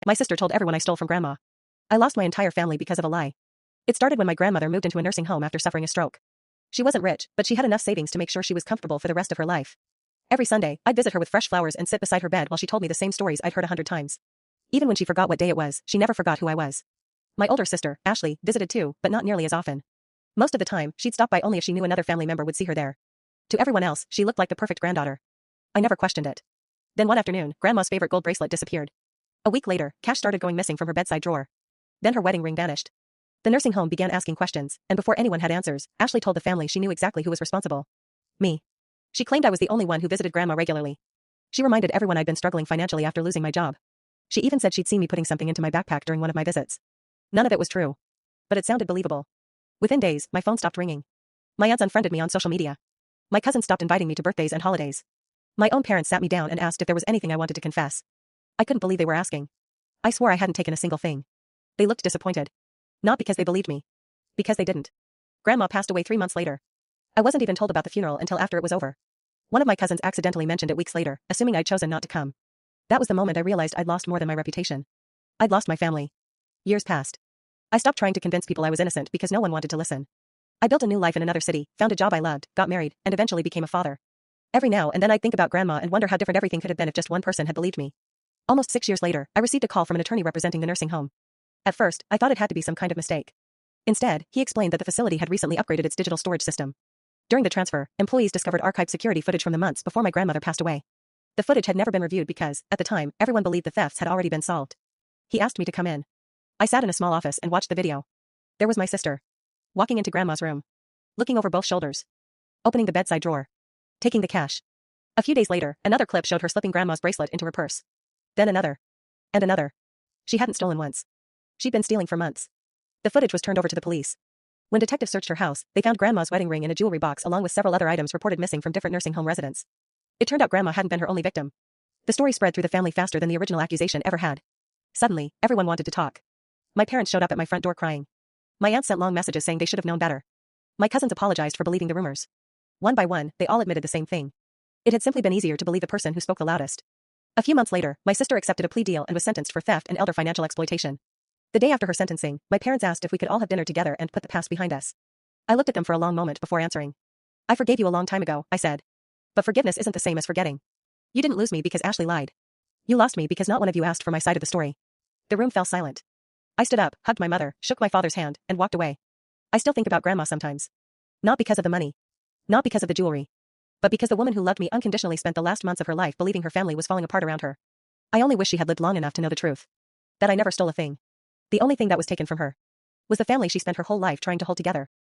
My sister told everyone I stole from Grandma. I lost my entire family because of a lie. It started when my grandmother moved into a nursing home after suffering a stroke. She wasn't rich, but she had enough savings to make sure she was comfortable for the rest of her life. Every Sunday, I'd visit her with fresh flowers and sit beside her bed while she told me the same stories I'd heard 100 times. Even when she forgot what day it was, she never forgot who I was. My older sister, Ashley, visited too, but not nearly as often. Most of the time, she'd stop by only if she knew another family member would see her there. To everyone else, she looked like the perfect granddaughter. I never questioned it. Then one afternoon, Grandma's favorite gold bracelet disappeared. A week later, cash started going missing from her bedside drawer. Then her wedding ring vanished. The nursing home began asking questions, and before anyone had answers, Ashley told the family she knew exactly who was responsible. Me. She claimed I was the only one who visited Grandma regularly. She reminded everyone I'd been struggling financially after losing my job. She even said she'd seen me putting something into my backpack during one of my visits. None of it was true. But it sounded believable. Within days, my phone stopped ringing. My aunts unfriended me on social media. My cousins stopped inviting me to birthdays and holidays. My own parents sat me down and asked if there was anything I wanted to confess. I couldn't believe they were asking. I swore I hadn't taken a single thing. They looked disappointed. Not because they believed me. Because they didn't. Grandma passed away 3 months later. I wasn't even told about the funeral until after it was over. One of my cousins accidentally mentioned it weeks later, assuming I'd chosen not to come. That was the moment I realized I'd lost more than my reputation. I'd lost my family. Years passed. I stopped trying to convince people I was innocent because no one wanted to listen. I built a new life in another city, found a job I loved, got married, and eventually became a father. Every now and then I'd think about Grandma and wonder how different everything could have been if just one person had believed me. Almost 6 years later, I received a call from an attorney representing the nursing home. At first, I thought it had to be some kind of mistake. Instead, he explained that the facility had recently upgraded its digital storage system. During the transfer, employees discovered archived security footage from the months before my grandmother passed away. The footage had never been reviewed because, at the time, everyone believed the thefts had already been solved. He asked me to come in. I sat in a small office and watched the video. There was my sister. Walking into Grandma's room. Looking over both shoulders. Opening the bedside drawer. Taking the cash. A few days later, another clip showed her slipping Grandma's bracelet into her purse. Then another. And another. She hadn't stolen once. She'd been stealing for months. The footage was turned over to the police. When detectives searched her house, they found Grandma's wedding ring in a jewelry box along with several other items reported missing from different nursing home residents. It turned out Grandma hadn't been her only victim. The story spread through the family faster than the original accusation ever had. Suddenly, everyone wanted to talk. My parents showed up at my front door crying. My aunts sent long messages saying they should have known better. My cousins apologized for believing the rumors. One by one, they all admitted the same thing. It had simply been easier to believe the person who spoke the loudest. A few months later, my sister accepted a plea deal and was sentenced for theft and elder financial exploitation. The day after her sentencing, my parents asked if we could all have dinner together and put the past behind us. I looked at them for a long moment before answering. I forgave you a long time ago, I said. But forgiveness isn't the same as forgetting. You didn't lose me because Ashley lied. You lost me because not one of you asked for my side of the story. The room fell silent. I stood up, hugged my mother, shook my father's hand, and walked away. I still think about Grandma sometimes. Not because of the money. Not because of the jewelry. But because the woman who loved me unconditionally spent the last months of her life believing her family was falling apart around her. I only wish she had lived long enough to know the truth. That I never stole a thing. The only thing that was taken from her was the family she spent her whole life trying to hold together.